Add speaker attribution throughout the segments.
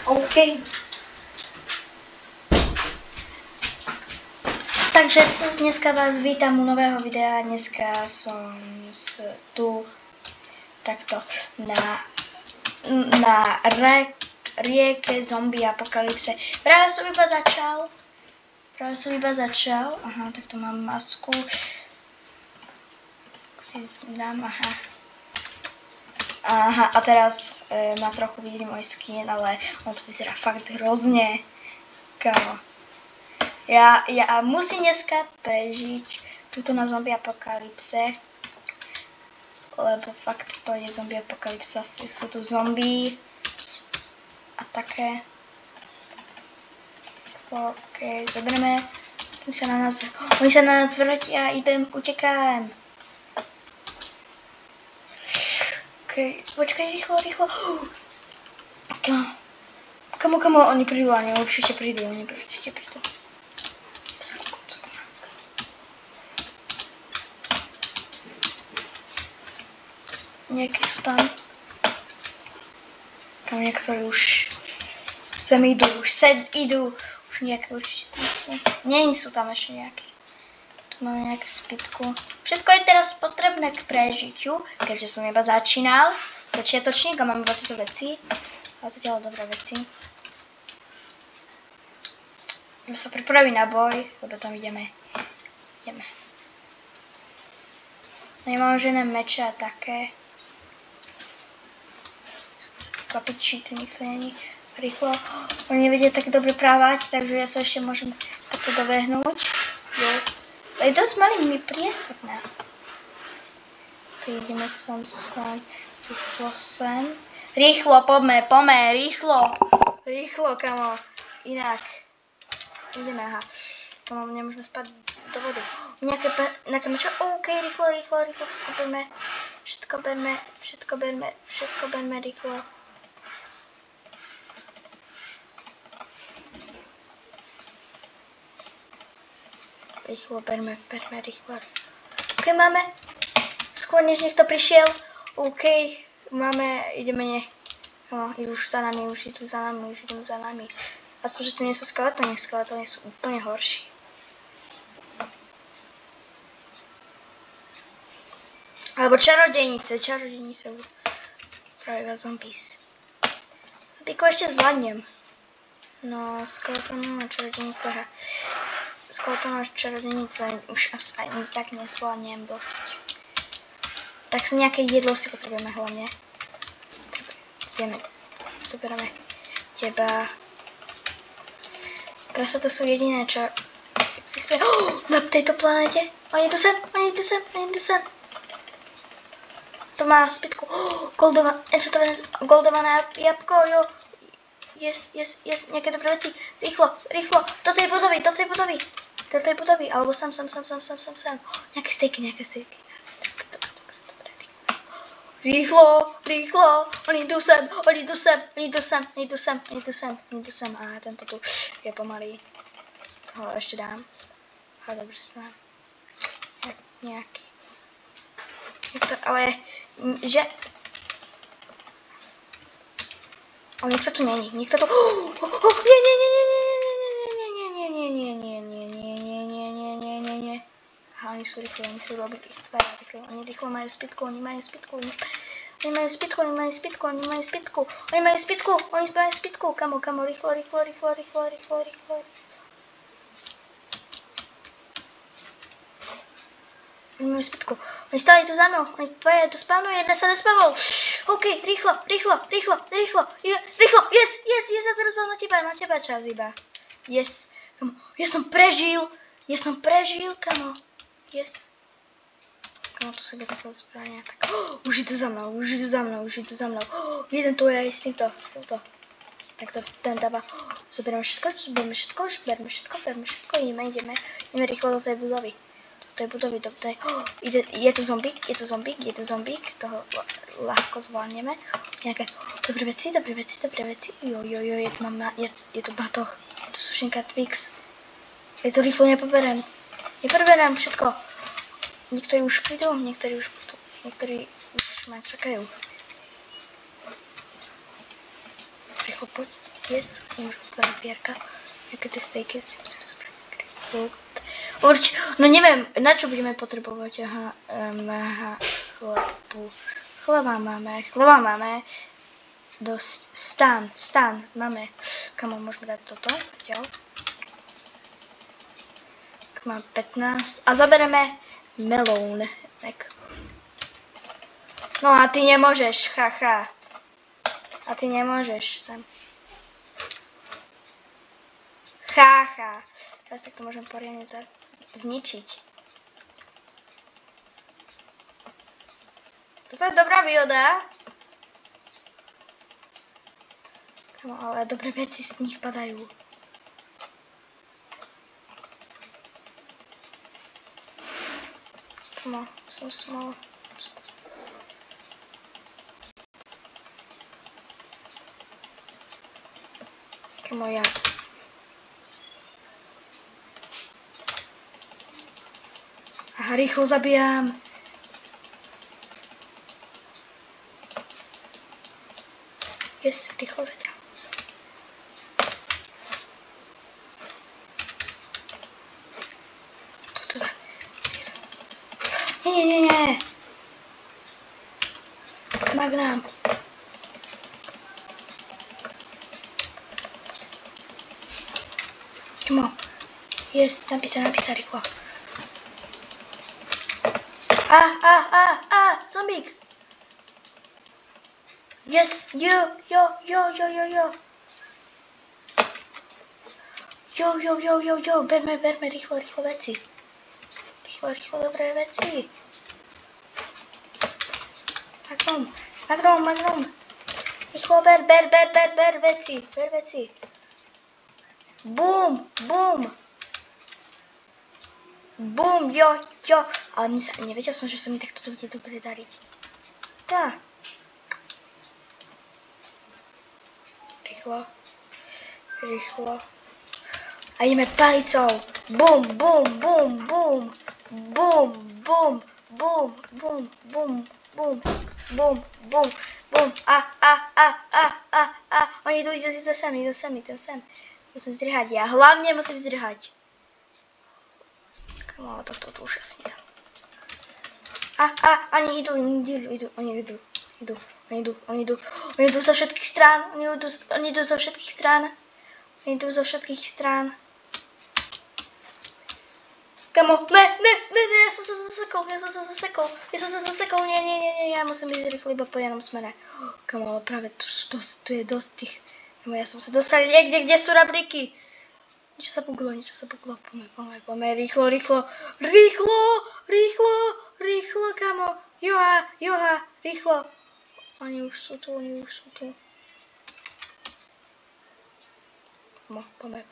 Speaker 1: OK. Takže dneska vás vítam u nového videa. Dneska som tu takto na rieke zombie apokalypse. Práve som iba začal. Aha, tak to mám masku. Si dám, Aha, a teraz ma trochu vidí môj skin, ale on to vyzerá fakt hrozne. Kámo. Ja musím dneska prežiť túto na zombie apokalypse, lebo fakt to je zombie apokalypsa, sú tu zombie a také. OK, zoberieme, oni sa na nás vrtia, utekám. OK, počkaj, rýchlo. Kamo, oni prídu, oni určite prídu. Nejakí sú tam. Kam niektorí už sem idú, už nejaké určite tam sú. Nie sú tam ešte nejakí. Tu máme nejaké spitku. Všetko je teraz potrebné k prežitiu, keďže som iba začínal. Začiatočník a mám iba tieto veci. A zatiaľ dobré veci. Ideme sa pripraviť na boj, lebo tam ideme. Nemám žiadne meče a také. Či tu nikto není. Rýchlo. Oni nevedia tak dobre právať, takže ja sa ešte môžem takto dobehnúť. Je dosť malý mi priestor na. Ok, ideme sem. Rýchlo sem. Rýchlo, poďme, rýchlo. Rýchlo, kamo. Inak. Ideme, aha. Kamo, nemôžeme spať do vody. Nejaké meče. OK, rýchlo. Všetko berme, rýchlo. Rýchlo, berme, rýchlo. OK, máme. Skôr než niekto prišiel. OK, ideme. No, idú už za nami, už idú za nami. Aspoň, že tu nie sú skeletóny sú úplne horší. Alebo čarodejnice práve zombies. Zombíkov ešte zvládnem. No, skeletónov a čarodejnice. Skeletónov a čarodejnice už ani tak nezvládnem dosť. Tak nejaké jedlo si potrebujeme hlavne. Zobereme teba. Prasata sú jediné, čo existuje na tejto planéte. Oni tu sem. To má spitku. Goldované jabko, jo. Yes, nejaké dobré veci. Rýchlo. Toto je budovy. Alebo sem. Nejaké stejky. Rýchlo. Oni idú sem. Á, tento tu je pomalý. Toho ešte dám. A dobre sa. Nejaký. Ale, že... Ale nikto tu není. Nie. Aha, oni sú rýchli, oni sú robili rýchlo. Oni rýchlo majú spitku. Oni majú spitku. Kamo, rýchlo. Oni majú spitku. Oni stáli tu za mnou. Oni tvoje tu spavnujú, jedna sa nespavol. OK, rýchlo. Yes, ja teraz mám na teba čas iba. Yes, kamo. Ja som prežil, kamo. Yes. Kamo, tu si bude takto zbrania. Už idú za mnou. Jeden tu je aj s týmto. Tak to ten dáva. Zoberieme všetko. Ideme rýchlo do tej budovy. Je tu zombík. Toho ľahko zvládneme. Nejaké dobré veci. Je tu batoh. Tu sú všetká Twix. Ja to rýchlo nepoberiem všetko. Niektorí už prídu, niektorí už ma čakajú. Rýchlo poď. Yes, můžu papírka. Jaké ty stejky si musím zobrat. Urč, no neviem, na čo budeme potrebovať. Aha, chleba máme. Dosť, stan, máme. Kamo, môžeme dať toto, zatiaľ. Mám 15 a zabereme melón. Tak. No a ty nemôžeš, haha. A ty nemôžeš sem. Haha. Teraz tak to môžem poriadne zničiť. Toto je dobrá výhoda. No, ale dobré veci z nich padajú. No, som smol. Kamo ja. Aha, rýchlo zabijam. Yes, rýchlo zatiaľ. Nie. Magnám. Come on. Yes, napísa rýchlo. Zombík. Yes, jo. Jo, berme rýchlo veci. Rýchlo, dobré veci. Magnum. Rýchlo, ber veci. Bum. Jo. Ale nevedel som, že sa mi takto bude dobre dariť. Tá. Rýchlo. A ideme palicou. Bum. Oni idú sem. Musím zdrhať. Ja hlavne musím zdrhať. Kamo, toto už asi nedám. Oni idú. Oni idú zo všetkých strán. Kamo, ne, ja som sa zasekol. Nie, ja musím ísť rýchlo iba po jednom smere. Kamo, ale práve tu je dosť tých. Kamo, ja som sa dostal niekde, kde sú rablíky. Niečo sa puklo. Poďme, rýchlo, kamo. Joha, rýchlo. Oni už sú tu. Poďme.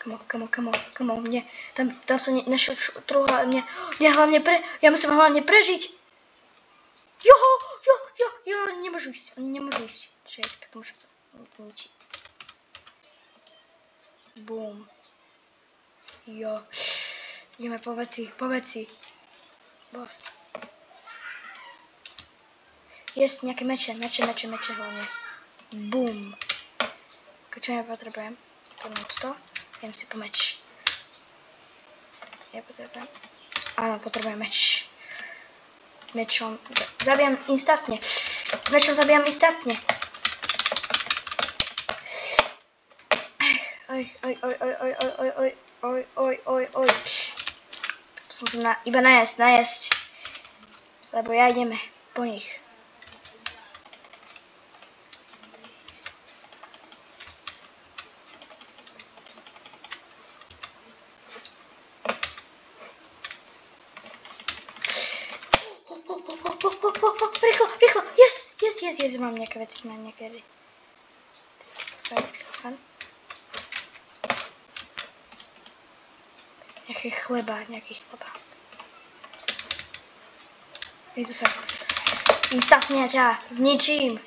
Speaker 1: Come on, mne, tam sú naši trochu, hlavne ja musím hlavne prežiť. Jo, nemôžu ísť. Čiže tak to môžem sa zničiť. Bum. Jo. Ideme po veci. Boss. Yes, nejaké meče hlavne. Bum. Čo nepotrebujem? Poďme toto. Idem si po meč. Áno, potrebujem meč. Mečom zabijam instantne. Oj. To som sa iba najesť. Lebo ja ideme po nich. Rýchlo. Yes, mám nejaké veci, Sem. Nejaký chleba. Vidíte sa. Instantne ťa zničím.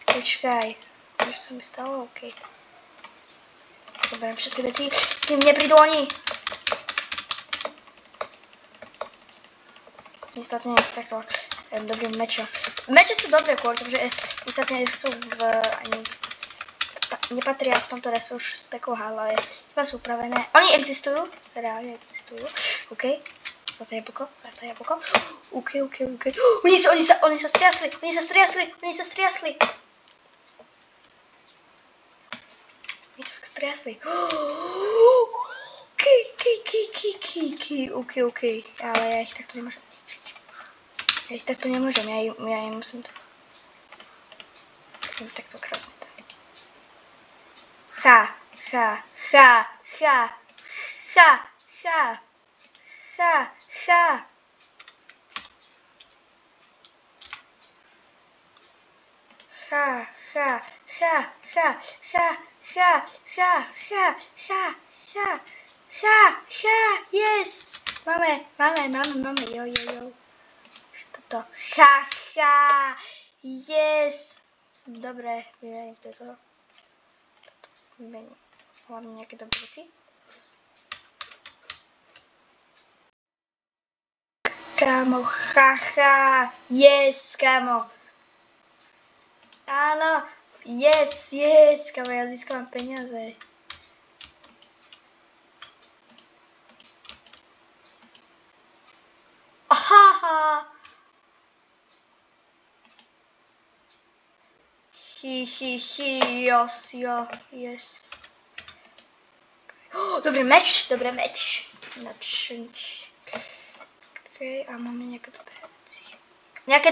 Speaker 1: Počkaj. Čo sa mi stalo? OK. Zoberiem všetky veci. Kým neprídu oni. Instantne takto. dobrý meče. Meče sú dobré kvôli tomu, že podstatne sú ani nepatria v tomto resource speku, ale iba sú upravené. Oni existujú, reálne existujú. OK. Zlaté jablko. OK. Oni sa striasli. Oni sa fakt striasli. OK. Ale ja ich takto nemôžem ničiť. Ja im musím to... Takto krásne. Ha. Yes. Máme. Jo. Toto. Yes. Dobre, vyberiem toto. Hlavne nejaké dobré veci. Kámo, yes, kámo. Áno, yes, kámo, ja získavam peniaze. Ahaha. Yes. Dobrý meč. OK, a máme nejaké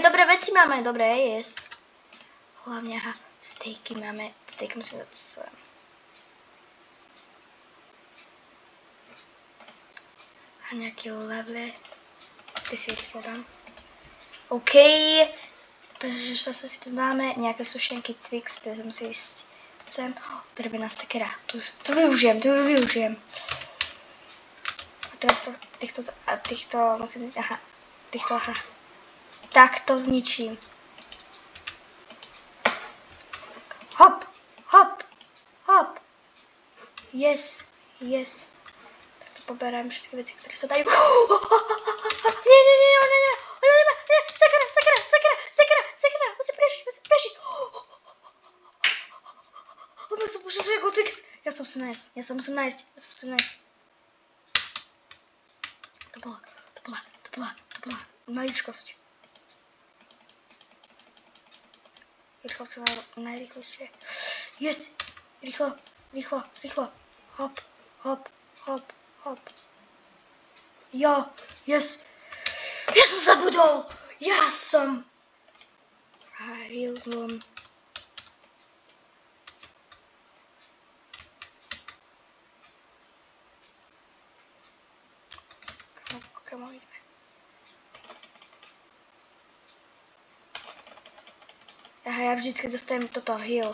Speaker 1: dobré veci. Máme, dobré, yes. Hlavne, stejky máme, musíme dať sem. A nejaké level, ty si rýchlo dám. OK, takže zase si to dáme, nejaké sušenky Twix, ktoré musí ísť sem. Drevená sekera, to využijem. A teraz týchto musím ísť, tak to zničím. Hop. Yes. Tak to poberám všetky veci, ktoré sa dajú. Nie, ona nemá. Sekera, musím prežiť. Musím go Twix. Ja sa musím nájsť. To bola maličkosť. Rýchlo chcem najrýchlejšie. Yes! Rýchlo. Hop. Jo, yes! Ja som zabudol! Healzlom. Kam ideme? Aha, ja vždycky dostajem toto heal.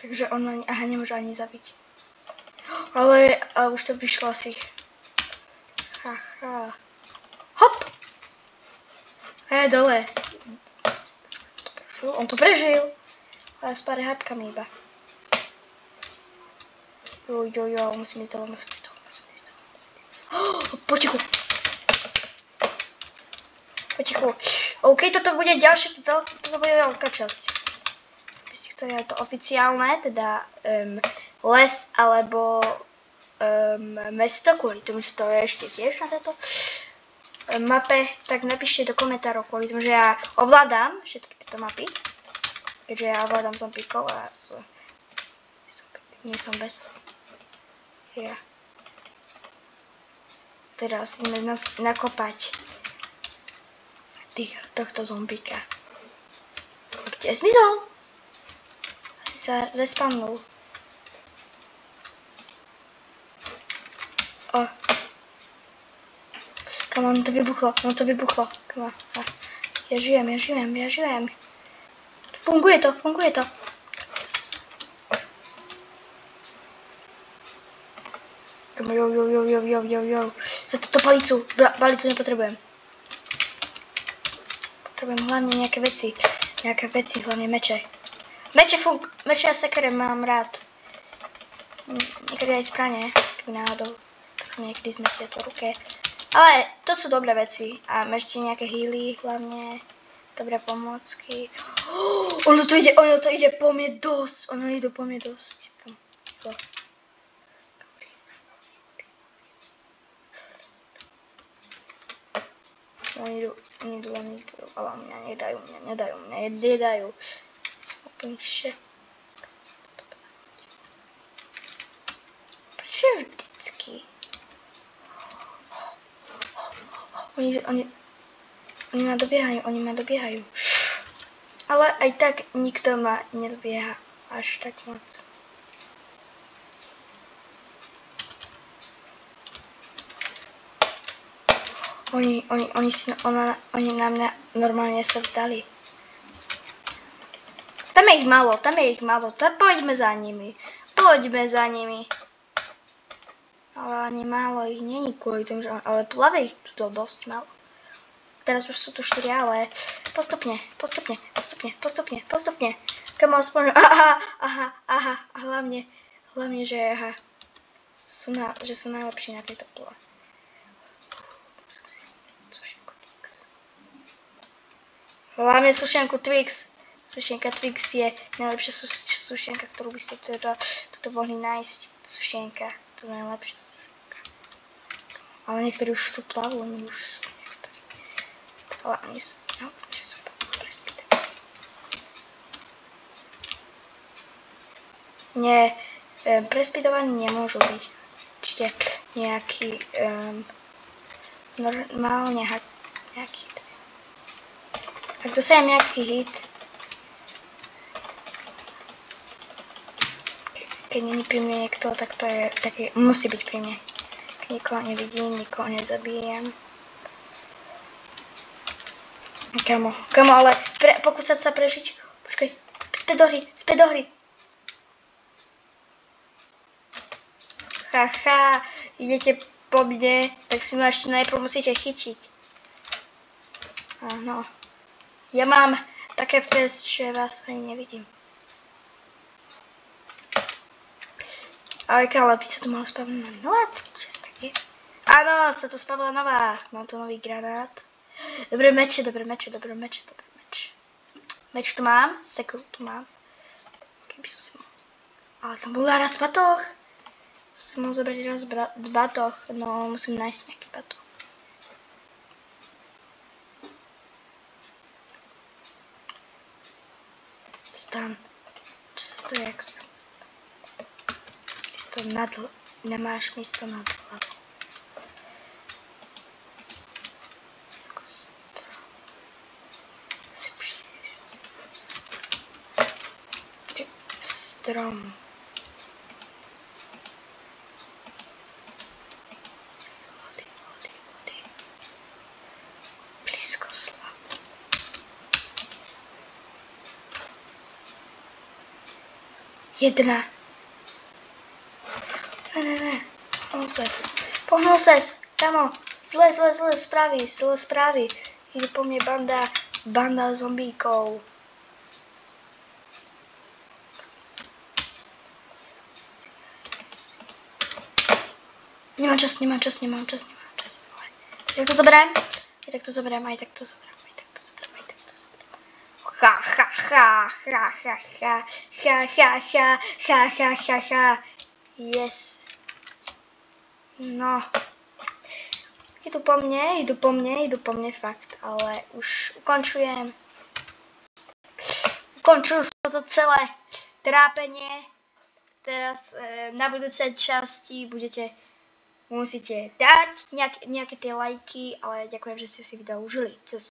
Speaker 1: Takže on nemôže ani zabiť. Ale už to vyšlo asi. Hop! A je dole. On to prežil. Ale s pár hádkami iba. Jo, musím ísť dole. Potichu. OK, toto bude veľká časť. By ste chceli aj to oficiálne, teda les alebo mesto, kvôli tomu, že to je ešte tiež na tejto mape, tak napíšte do komentárov, kvôli tomu, že ja ovládam všetky tieto mapy. Keďže ja ovládam zombíkov a nie som bez. Ja. Teraz ideme nakopať tohto zombíka. Kde zmizol? Asi sa respawnul. Come on, to vybuchlo. Come on. Ja žijem. Funguje to. Come on, jo. Za túto palicu nepotrebujem. Potrebujem hlavne nejaké veci, hlavne meče. Meče a sekere mám rád. Niekedy aj zbrane, keby náhodou. niekedy zmestia to ruke. Ale to sú dobré veci. A ešte nejaké healy hlavne. Dobré pomôcky. Ono to ide po mne dosť. Ono ide po mne dosť. Oni idú, ale mňa nedajú. Úplný šek. Prečo vždycky? Oni ma dobiehajú. Ale aj tak nikto ma nedobieha až tak moc. Oni na mňa normálne sa vzdali. Tam je ich málo. Poďme za nimi. Ale ani málo ich není kvôli tomu, že... Ale plave ich tu dosť málo. Teraz už sú tu 4, ale postupne. Kam aspoň... Aha. A hlavne, že aha. Že sú najlepší na tejto plove. Hlavne sušenku Twix. Sušenka Twix je najlepšia sušenka, ktorú by ste tuto mohli nájsť. Sušenka. To je najlepšia sušenka. Ale niektorí už tu plavú, oni už... Ale oni sú... No, že sú prespýtaní. Nie, prespýtovaní nemôžu byť. Čiže nejaký... normálne nejaký... Tak dosajem nejaký hit. Keď není pri mne niekto, tak to je taký, musí byť pri mne. Keď nikoho nevidím, nikoho nezabijem. Kamo, ale pokúsať sa prežiť. Počkaj, späť do hry. Haha, idete po mne, tak si ma ešte najprv musíte chytiť. Áno. Ja mám také FPS, že vás ani nevidím. Ale by sa tu malo spavnúť nová, čo sa tak je? Áno, sa tu spavila nová. Mám tu nový granát. Dobré meče. Meč tu mám, sekru tu mám. Keby som si mohol... Ale tam bol raz batoh. Som si mohol zobrať raz batoh, no musím nájsť nejaký batoh. Stan. Čo sa stojí, jak sa... Nemáš místo nad hlavou. Strom. Vody. Blízko slab. Jedna. Ne. Pohnul ses. Kamo. Zle správy. Ide po mne banda zombíkov. Nemám čas. Jak to zoberiem? Aj tak to zoberiem. Ha. Yes. No. Idú po mne fakt, ale už ukončujem. Ukončil som to celé trápenie. Teraz na budúcej časti musíte dať nejaké tie lajky, ale ďakujem, že ste si video užili.